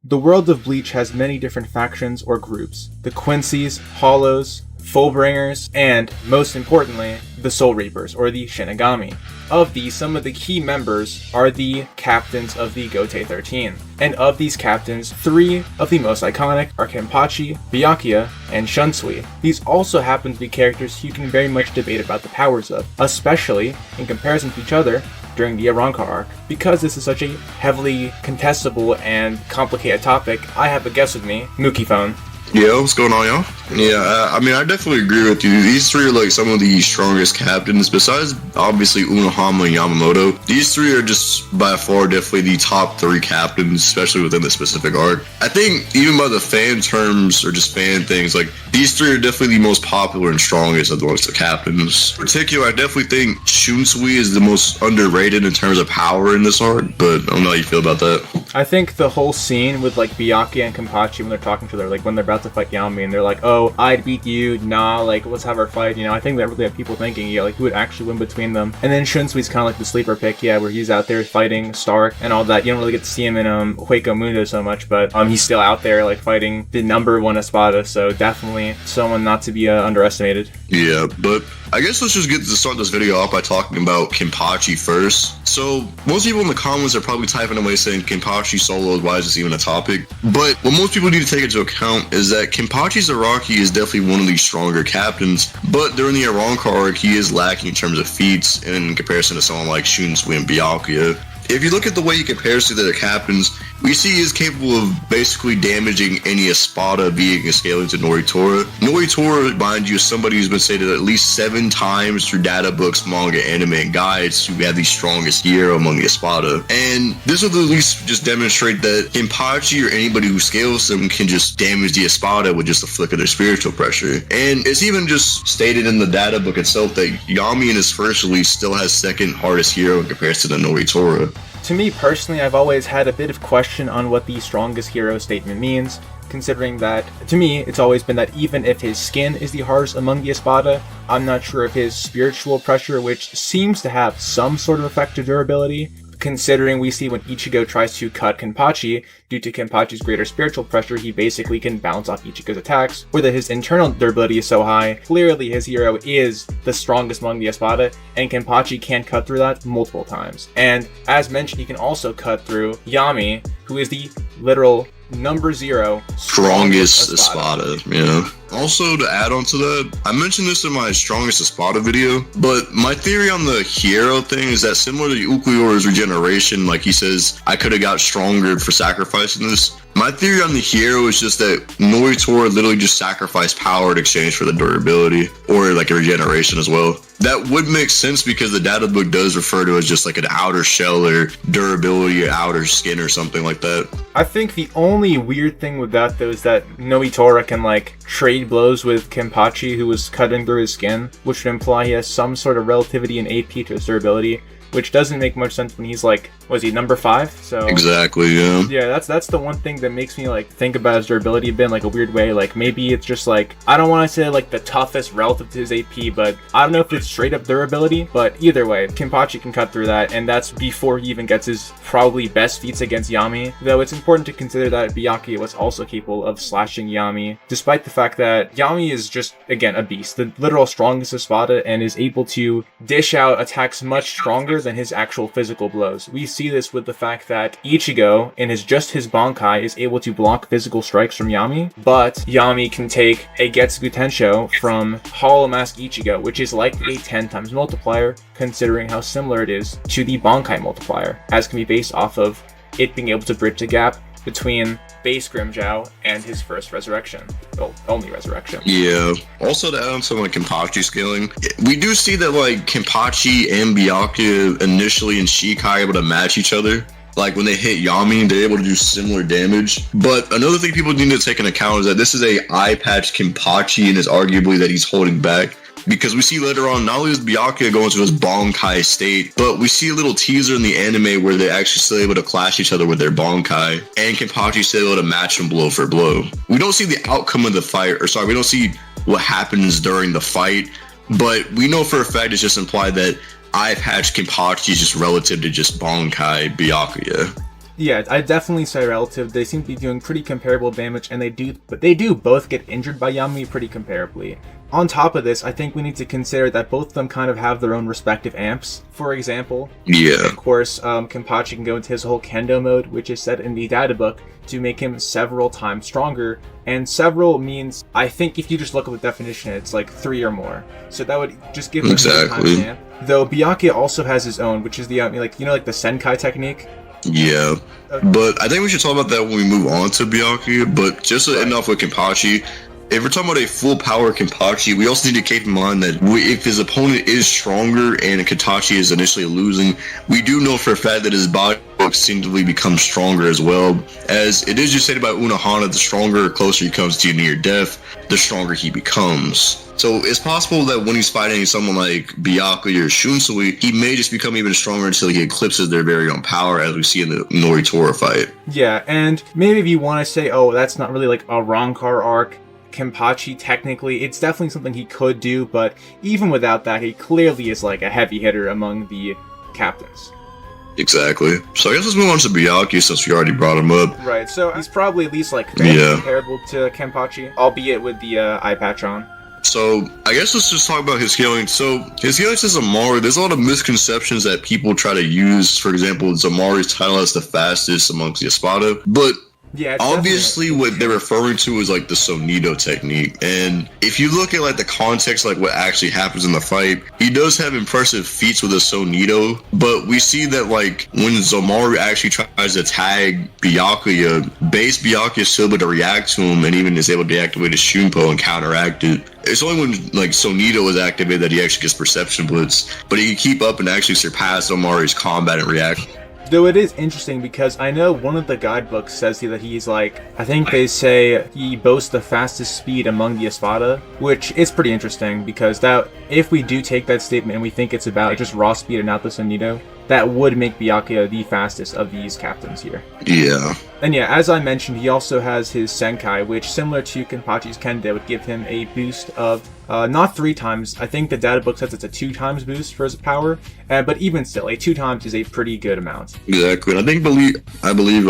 The world of Bleach has many different factions or groups. The Quincy's, Hollows, Fullbringers, and, most importantly, the Soul Reapers, or the Shinigami. Of these, some of the key members are the captains of the Gote 13. And of these captains, 3 of the most iconic are Kenpachi, Byakuya, and Shunsui. These also happen to be characters you can very much debate about the powers of, especially in comparison to each other during the Arrancar Arc. Because this is such a heavily contestable and complicated topic, I have a guest with me, Mookie Phone. Yeah, what's going on, y'all? Yeah, I mean, I definitely agree with you. These 3 are like some of the strongest captains, besides obviously Unohama and Yamamoto. These 3 are just by far definitely the top 3 captains, especially within the specific arc. I think even by the fan terms or just fan things, like these 3 are definitely the most popular and strongest of the captains. In particular, I definitely think Shunsui is the most underrated in terms of power in this arc, but I don't know how you feel about that. I think the whole scene with like Byakuya and Kenpachi when they're talking to each other, like when they're about to fight Yami and they're like, oh, I'd beat you, nah, like let's have our fight, I think that really had people thinking, like who would actually win between them. And then Shunsui's kind of like the sleeper pick, where he's out there fighting Stark and all that. You don't really get to see him in Hueco Mundo so much, but he's still out there like fighting the number 1 Espada, so definitely someone not to be underestimated. Yeah, but I guess let's just start this video off by talking about Kenpachi first. So most people in the comments are probably typing away saying Kenpachi solo, why is this even a topic? But what most people need to take into account is that Kenpachi's Araki is definitely one of the stronger captains, but during the Arrancar Arc, he is lacking in terms of feats in comparison to someone like Shunsui and Byakuya. If you look at the way he compares to their captains, we see he is capable of basically damaging any Espada being a scaling to Noritora. Noritora, mind you, is somebody who's been stated at least 7 times through data books, manga, anime, and guides to have the strongest hero among the Espada. And this will at least just demonstrate that Kenpachi or anybody who scales them can just damage the Espada with just a flick of their spiritual pressure. And it's even just stated in the data book itself that Yami in his first release still has second hardest hero in comparison to Noritora. To me personally, I've always had a bit of question on what the strongest hero statement means, considering that, to me, it's always been that even if his skin is the hardest among the Espada, I'm not sure if his spiritual pressure, which seems to have some sort of effect to durability, considering we see when Ichigo tries to cut Kenpachi, due to Kenpachi's greater spiritual pressure, he basically can bounce off Ichigo's attacks, or that his internal durability is so high. Clearly his hero is the strongest among the Espada, and Kenpachi can cut through that multiple times. And as mentioned, he can also cut through Yami, who is the literal number 0 strongest Espada. Yeah. Also, to add on to that, I mentioned this in my strongest Espada video, but my theory on the hero thing is that similar to Ukiyora's regeneration, like he says, I could have got stronger for sacrificing this. My theory on the hero is just that Noritora literally just sacrificed power in exchange for the durability, or like a regeneration as well. That would make sense because the data book does refer to it as just like an outer shell or durability or outer skin or something like that. I think the only weird thing with that though is that Noritora can like trade blows with Kenpachi, who was cutting through his skin, which would imply he has some sort of relativity in AP to his durability, which doesn't make much sense when he's like, was he number 5? So exactly, yeah. Yeah, that's the one thing that makes me like think about his durability a bit in like a weird way. Like maybe it's just like, I don't want to say like the toughest relative to his AP, but I don't know if it's straight up durability. But either way, Kenpachi can cut through that, and that's before he even gets his probably best feats against Yami. Though it's important to consider that Byakuya was also capable of slashing Yami, despite the fact that Yami is just, again, a beast, the literal strongest Espada, and is able to dish out attacks much stronger than his actual physical blows. We see this with the fact that Ichigo, in his Bankai, is able to block physical strikes from Yami, but Yami can take a Getsugu Tensho from Hollow Mask Ichigo, which is likely a 10 times multiplier, considering how similar it is to the Bankai multiplier, as can be based off of it being able to bridge the gap between base Grimmjow and his first resurrection. Well, only resurrection. Yeah. Also, to add on to like Kenpachi scaling, we do see that like Kenpachi and Byakuya initially and Shikai are able to match each other. Like when they hit Yami, they're able to do similar damage. But another thing people need to take into account is that this is a eye patch Kenpachi, and it's arguably that he's holding back. Because we see later on, not only does Byakuya go into his Bankai state, but we see a little teaser in the anime where they're actually still able to clash each other with their Bankai, and Kenpachi still able to match them blow for blow. We don't see the outcome of the fight, we don't see what happens during the fight, but we know for a fact it's just implied that eye patch Kenpachi is just relative to just Bankai Byakuya. Yeah, I definitely say relative. They seem to be doing pretty comparable damage, and they do both get injured by Yami pretty comparably. On top of this, I think we need to consider that both of them kind of have their own respective amps. For example, of course, Kenpachi can go into his whole Kendo mode, which is set in the data book to make him several times stronger. And several means, I think if you just look at the definition, it's like 3 or more. So that would just give him exactly. his amp. Though Byakuya also has his own, which is the like the Senkai technique. Yeah, but I think we should talk about that when we move on to Byakuya. But just to end off with Kenpachi, if we're talking about a full power Kenpachi, we also need to keep in mind that if his opponent is stronger and Kenpachi is initially losing, we do know for a fact that his body will instinctively become stronger as well. As it is just stated by Unohana, the stronger or closer he comes to near death, the stronger he becomes. So it's possible that when he's fighting someone like Byakuya or Shunsui, he may just become even stronger until he eclipses their very own power, as we see in the Noritora fight. Yeah, and maybe if you want to say, oh, that's not really like a Arrancar Arc, Kenpachi, technically, it's definitely something he could do, but even without that, he clearly is like a heavy hitter among the captains. Exactly. So I guess let's move on to Byakuya since we already brought him up. Right, so he's probably at least like fairly comparable to Kenpachi, albeit with the eye patch on. So I guess let's just talk about his healing. So his healing to Zamaru, there's a lot of misconceptions that people try to use. For example, Zamaru's title as the fastest amongst the Espada, but yeah, obviously what they're referring to is like the Sonido technique. And if you look at like the context, like what actually happens in the fight, he does have impressive feats with the Sonido, but we see that like when Zamaru actually tries to tag Byakuya, base Byakuya is still able to react to him and even is able to deactivate his Shunpo and counteract it. It's only when like Sonido is activated that he actually gets Perception Blitz, but he can keep up and actually surpass Zamaru's combat and react. Though it is interesting because I know one of the guidebooks says that he's like, I think they say he boasts the fastest speed among the Espada, which is pretty interesting because that if we do take that statement and we think it's about just raw speed and not the Sonido, that would make Byakuya the fastest of these captains here. Yeah. And yeah, as I mentioned, he also has his Senkai, which similar to Kenpachi's Kende would give him a boost of not 3 times. I think the data book says it's a 2 times boost for his power, but even still, a 2 times is a pretty good amount. Exactly. And I believe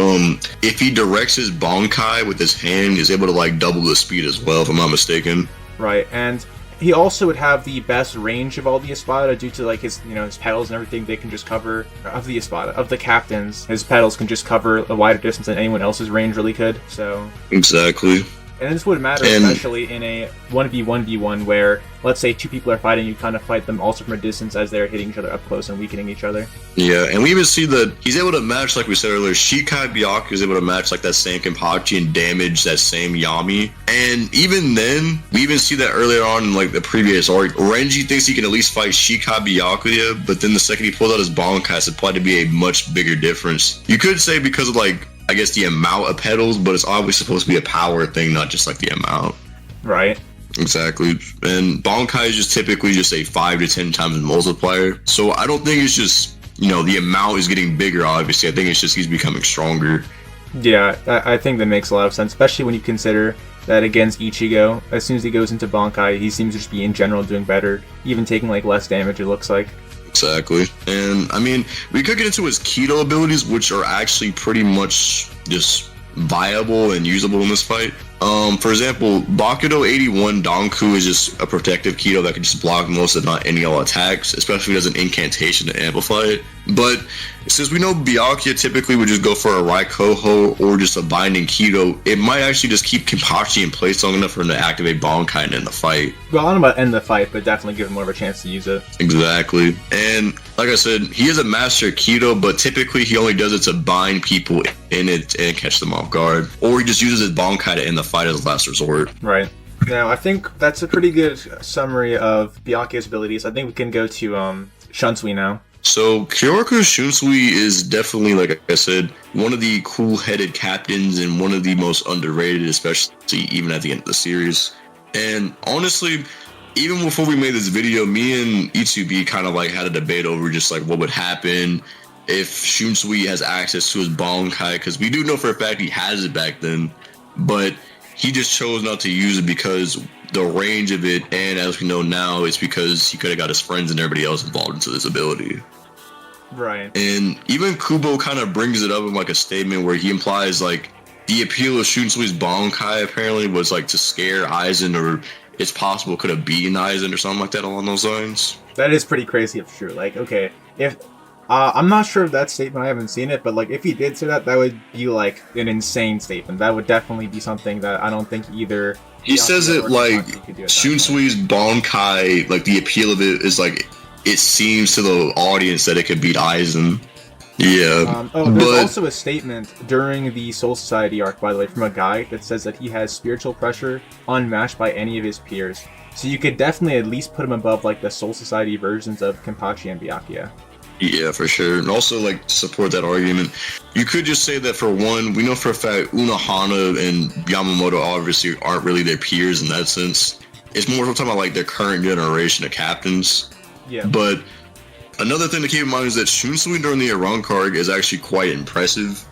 if he directs his Bankai with his hand, he's able to like double the speed as well, if I'm not mistaken. Right, and he also would have the best range of all the Espada due to like his his pedals and everything. They can just cover of the Espada of the captains. His pedals can just cover a wider distance than anyone else's range really could. So exactly. And this would matter especially in a 1v1v1 where, let's say 2 people are fighting, you kind of fight them also from a distance as they're hitting each other up close and weakening each other. Yeah, and we even see that he's able to match, like we said earlier, Shikai Byakuya is able to match like that same Kenpachi and damage that same Yami. And even then, we even see that earlier on in like the previous arc, Renji thinks he can at least fight Shikai Byakuya, but then the second he pulls out his Bankai, it's applied to be a much bigger difference. You could say because of like, I guess the amount of pedals, but it's obviously supposed to be a power thing, not just like the amount. Right. Exactly. And Bankai is just typically just a 5 to 10 times multiplier. So I don't think it's just, the amount is getting bigger, obviously. I think it's just he's becoming stronger. Yeah, I think that makes a lot of sense, especially when you consider that against Ichigo, as soon as he goes into Bankai, he seems to just be in general doing better, even taking like less damage, it looks like. Exactly. And I mean, we could get into his Kido abilities, which are actually pretty much just viable and usable in this fight. For example, Bakudo 81 Danku is just a protective Kido that can just block most if not any all attacks, especially if it has an incantation to amplify it. But since we know Byakuya typically would just go for a Raikoho or just a binding Kido, it might actually just keep Kenpachi in place long enough for him to activate Bankai and end the fight. Well, I don't know about end the fight, but definitely give him more of a chance to use it. Exactly. And like I said, he is a master Kido, but typically he only does it to bind people in it and catch them off guard. Or he just uses his Bankai to end the fight as a last resort. Right. Now, I think that's a pretty good summary of Byakuya's abilities. I think we can go to Shunsui now. So, Kyoraku Shunsui is definitely, like I said, one of the cool-headed captains and one of the most underrated, especially even at the end of the series. And honestly, even before we made this video, me and Itsubi kind of like had a debate over just like what would happen if Shunsui has access to his Bankai, because we do know for a fact he has it back then, but he just chose not to use it because the range of it, and as we know now, it's because he could have got his friends and everybody else involved into this ability. Right. And even Kubo kind of brings it up in like a statement where he implies like the appeal of Shunsui's Bankai apparently was like to scare Aizen, or it's possible could have beaten Aizen or something like that along those lines. That is pretty crazy if true. Like, okay, if I'm not sure of that statement, I haven't seen it, but like if he did say that, that would be like an insane statement. That would definitely be something that I don't think either. He says it like Shunsui's Bankai, like the appeal of it is like it seems to the audience that it could beat Aizen. Yeah. There's also a statement during the Soul Society arc, by the way, from a guy that says that he has spiritual pressure unmatched by any of his peers. So you could definitely at least put him above like the Soul Society versions of Kenpachi and Byakuya. Yeah, for sure. And also, like, support that argument. You could just say that, for one, we know for a fact Unohana and Yamamoto obviously aren't really their peers in that sense. It's more talking about, like, their current generation of captains. Yeah. But another thing to keep in mind is that Shunsui during the Arrancar Arc is actually quite impressive.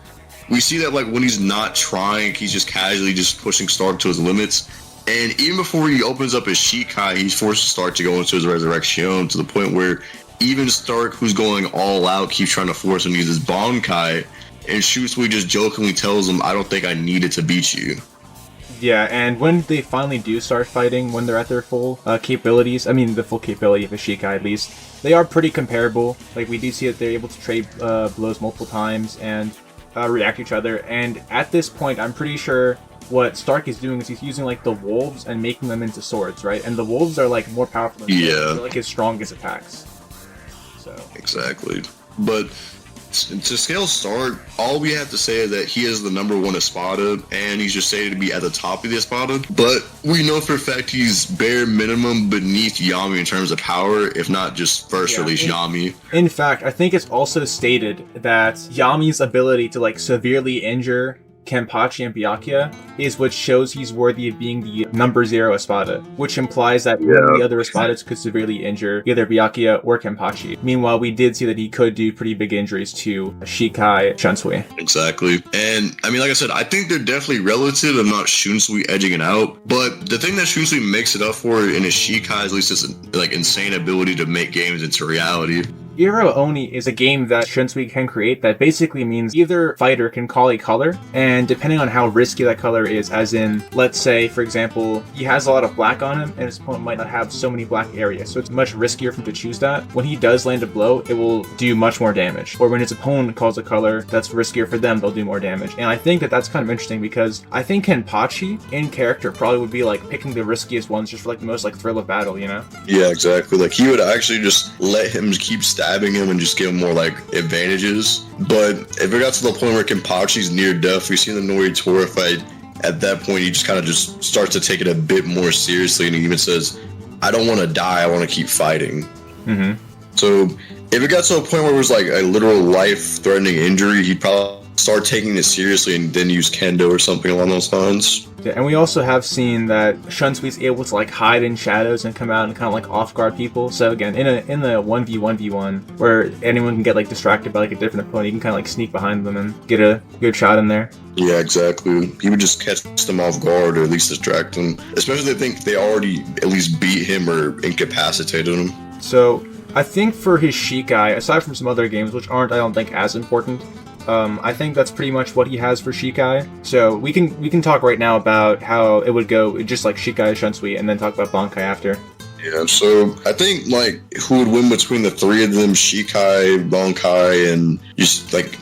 We see that, like, when he's not trying, he's just casually just pushing Stark to his limits. And even before he opens up his Shikai, he's forced to start to go into his Resurrection to the point where even Stark, who's going all out, keeps trying to force him to use his Bankai, and Shunsui just jokingly tells him, I don't think I needed to beat you. Yeah, and when they finally do start fighting, when they're at their full capabilities, I mean the full capability of a Shikai at least, they are pretty comparable. Like, we do see that they're able to trade blows multiple times and react to each other, and at this point, I'm pretty sure what Stark is doing is he's using, like, the wolves and making them into swords, right? And the wolves are, like, more powerful than swords. They're, like, his strongest attacks. Exactly. But to scale Stark, all we have to say is that he is the #1 Espada, and he's just stated to be at the top of the Espada. But we know for a fact he's bare minimum beneath Yami in terms of power, if not just first release Yami. In fact, I think it's also stated that Yami's ability to, like, severely injure Kenpachi and Byakuya is what shows he's worthy of being the #0 Espada, which implies that the other Espadas could severely injure either Byakuya or Kenpachi. Meanwhile, we did see that he could do pretty big injuries to Shikai, Shunsui. Exactly. And, I mean, like I said, I think they're definitely relative. I'm not Shunsui edging it out. But the thing that Shunsui makes it up for in his Shikai is at least his, like, insane ability to make games into reality. Iro Oni is a game that Shunsui can create that basically means either fighter can call a color, and depending on how risky that color is, as in, let's say, for example, he has a lot of black on him, and his opponent might not have so many black areas, so it's much riskier for him to choose that. When he does land a blow, it will do much more damage. Or when his opponent calls a color that's riskier for them, they'll do more damage. And I think that that's kind of interesting because I think Kenpachi, in character, probably would be, like, picking the riskiest ones just for, like, the most, like, thrill of battle, you know? Yeah, exactly. Like, he would actually just let him keep stabbing him and just give him more like advantages. But if it got to the point where Kenpachi's near death, we see the Noritora fight, at that point he just kind of just starts to take it a bit more seriously, and he even says, I don't want to die, I want to keep fighting. Mm-hmm. So if it got to a point where it was like a literal life-threatening injury, he'd probably start taking it seriously and then use Kendo or something along those lines. Yeah, and we also have seen that Shunsui's able to, like, hide in shadows and come out and kind of, like, off-guard people. So again, in the 1v1v1 where anyone can get, like, distracted by, like, a different opponent, you can kind of, like, sneak behind them and get a good shot in there. Yeah, exactly. He would just catch them off guard or at least distract them, especially if they think they already at least beat him or incapacitated him. So I think for his Shikai, aside from some other games which aren't, I don't think, as important, I think that's pretty much what he has for Shikai. So we can talk right now about how it would go, just like Shikai, Shunsui, and then talk about Bankai after. Yeah, so I think, like, who would win between the three of them, Shikai, Bankai, and just, like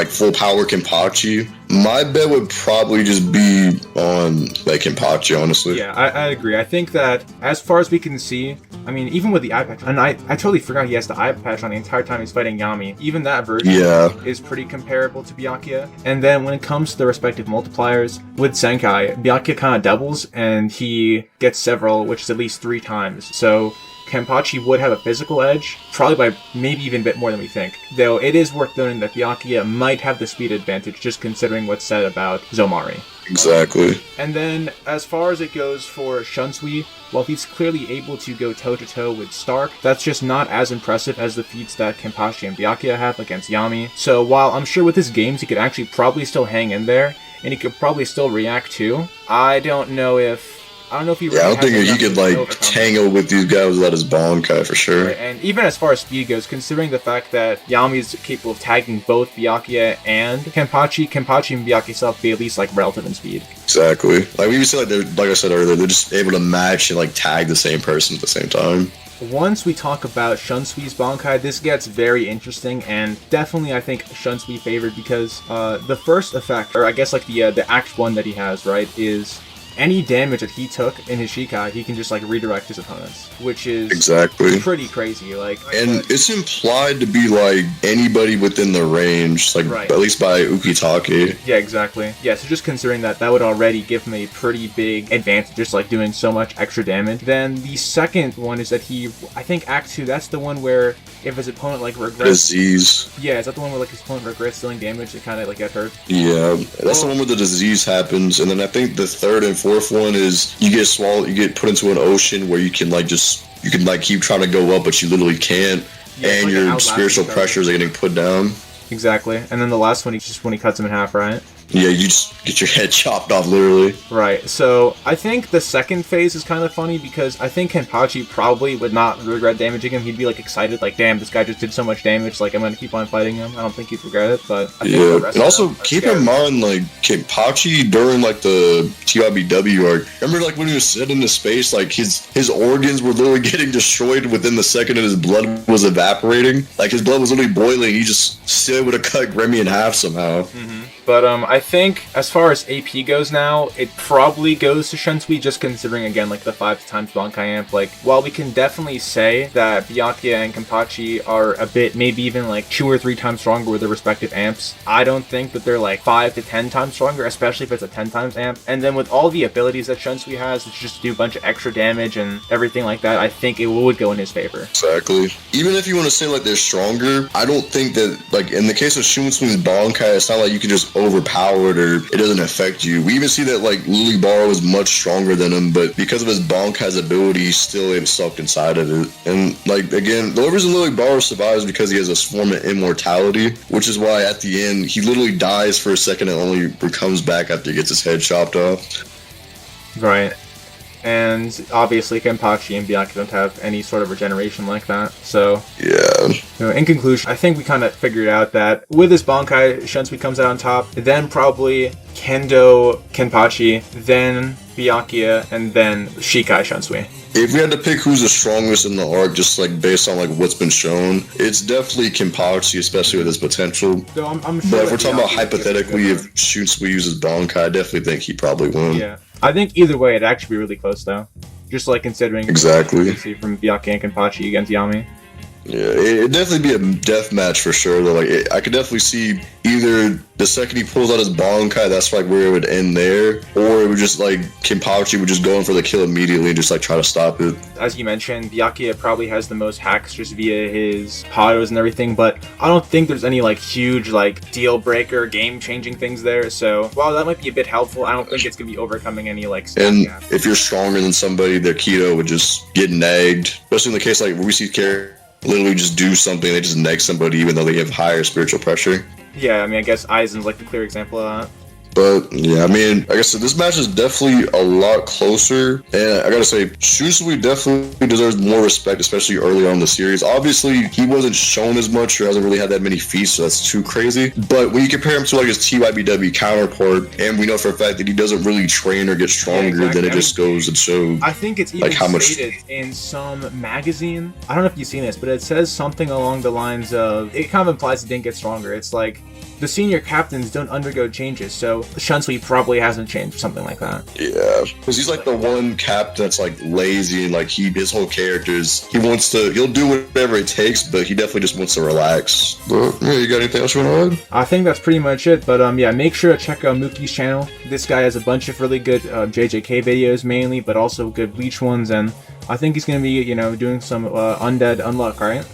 full power Kenpachi? My bet would probably just be on, like, Kenpachi, honestly. Yeah, I agree. I think that as far as we can see, I mean, even with the eye patch, and I totally forgot he has the eye patch on the entire time he's fighting Yami. Even that version is pretty comparable to Byakuya. And then when it comes to the respective multipliers, with Senkai, Byakuya kind of doubles, and he gets several, which is at least 3 times. So Kenpachi would have a physical edge, probably by maybe even a bit more than we think. Though it is worth noting that Byakuya might have the speed advantage, just considering what's said about Zomari. Exactly. And then, as far as it goes for Shunsui, while he's clearly able to go toe-to-toe with Stark, that's just not as impressive as the feats that Kenpachi and Byakuya have against Yami. So while I'm sure with his games he could actually probably still hang in there, and he could probably still react too, I don't know if I don't know if he. Yeah, I don't think has he enough could to like overcome it. tango with these guys without his Bankai for sure. Right, and even as far as speed goes, considering the fact that Yami is capable of tagging both Byakuya and Kenpachi and Byakuya still have to be at least like relative in speed. Exactly. Like we used to like I said earlier, they're just able to match and like tag the same person at the same time. Once we talk about Shunsui's Bankai, this gets very interesting, and definitely I think Shunsui favored because the first effect, or I guess like the Act 1 that he has, right, is any damage that he took in his Shikai, he can just like redirect his opponents, which is exactly pretty crazy. Like, and it's implied to be like anybody within the range, like right. At least by Ukitake. Yeah, exactly. Yeah, so just considering that would already give him a pretty big advantage, just like doing so much extra damage. Then the second one is that I think Act 2, that's the one where if his opponent like regrets. Disease. Yeah, is that the one where like his opponent regrets dealing damage to kind of like get hurt? Yeah, that's the one where the disease happens, and then I think the third and fourth one is you get swallowed, you get put into an ocean where you can like keep trying to go up, but you literally can't, yeah, and like your spiritual pressures are getting put down. Exactly, and then the last one is just when he cuts him in half, right? Yeah, you just get your head chopped off, literally. Right, so I think the second phase is kind of funny because I think Kenpachi probably would not regret damaging him. He'd be like excited, like, damn, this guy just did so much damage, like, I'm gonna keep on fighting him. I don't think he'd regret it, but I think the rest and also of keep in mind, like, Kenpachi during like the TYBW arc, remember like when he was sitting into space, like his organs were literally getting destroyed within the second and his blood was evaporating. Like his blood was literally boiling. He just still would have cut Remy in half somehow. Mm-hmm. But I think as far as AP goes now, it probably goes to Shunsui, just considering again like the 5 times Bankai amp. Like while we can definitely say that Byakuya and Kenpachi are a bit, maybe even like 2 or 3 times stronger with their respective amps, I don't think that they're like 5 to 10 times stronger, especially if it's a 10 times amp. And then with all the abilities that Shunsui has, which just do a bunch of extra damage and everything like that, I think it would go in his favor. Exactly. Even if you want to say like they're stronger, I don't think that like in the case of Shunsui's Bankai, it's not like you can just overpower it or it doesn't affect you. We even see that like Lily Baro is much stronger than him, but because of his Bankai's ability, he's still sucked inside of it. And like again, the only reason Lily Baro survives is because he has a form of immortality, which is why at the end he literally dies for a second and only comes back after he gets his head chopped off. Right. And obviously Kenpachi and Byakuya don't have any sort of regeneration like that, so yeah. In conclusion, I think we kind of figured out that with this Bankai, Shunsui comes out on top, then probably Kendo Kenpachi, then Byakuya, and then Shikai Shunsui. If we had to pick who's the strongest in the arc, just like based on like what's been shown, it's definitely Kenpachi, especially with his potential. So I'm sure but if we're talking about hypothetically, if Shunsui uses Bankai, I definitely think he probably won. Yeah, I think either way, it'd actually be really close though. Just like considering exactly from Byakuya and Kenpachi against Yami. Yeah, it'd definitely be a death match for sure. Though, like I could definitely see either the second he pulls out his Bankai, that's like where it would end there, or it would just like Kenpachi would just go in for the kill immediately and just like try to stop it. As you mentioned, Byakuya probably has the most hacks just via his Pados and everything, but I don't think there's any like huge like deal breaker, game changing things there. So while that might be a bit helpful, I don't think it's gonna be overcoming any like. And if you're stronger than somebody, their keto would just get nagged, especially in the case like where we see characters literally just do something, they just neg somebody even though they have higher spiritual pressure. Yeah, I mean, I guess Aizen's like the clear example of that. But yeah, I mean, like I said, this match is definitely a lot closer, and I gotta say, Shunsui definitely deserves more respect, especially early on in the series. Obviously, he wasn't shown as much or hasn't really had that many feats, so that's too crazy. But when you compare him to like his TYBW counterpart, and we know for a fact that he doesn't really train or get stronger, then it just goes and shows. I think it's even like how much stated in some magazine. I don't know if you've seen this, but it says something along the lines of, it kind of implies he didn't get stronger. It's like, the senior captains don't undergo changes, so Shunsui probably hasn't changed or something like that. Yeah, because he's like the one captain that's like lazy and like his whole character is he'll do whatever it takes, but he definitely just wants to relax. But yeah, you got anything else you want to add? I think that's pretty much it, but yeah, make sure to check out Mookie's channel. This guy has a bunch of really good JJK videos mainly, but also good Bleach ones, and I think he's gonna be, doing some Undead Unluck, right?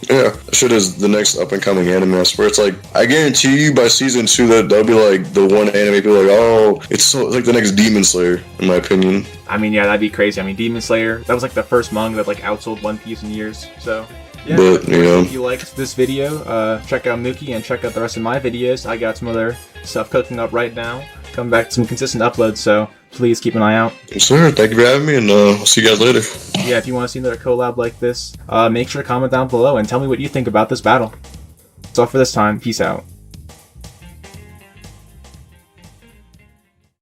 Yeah, shit is the next up-and-coming anime. I swear, it's like, I guarantee you by season 2 that that'll be like the one anime people are like, oh, it's like the next Demon Slayer, in my opinion. I mean, yeah, that'd be crazy. I mean, Demon Slayer, that was like the first manga that like outsold One Piece in years, so... Yeah, but, if you liked this video, check out Mookie and check out the rest of my videos. I got some other stuff cooking up right now. come back to some consistent uploads, so please keep an eye out. Yes, sir. Thank you for having me, and I'll see you guys later. Yeah, if you want to see another collab like this, make sure to comment down below and tell me what you think about this battle. That's all for this time. Peace out.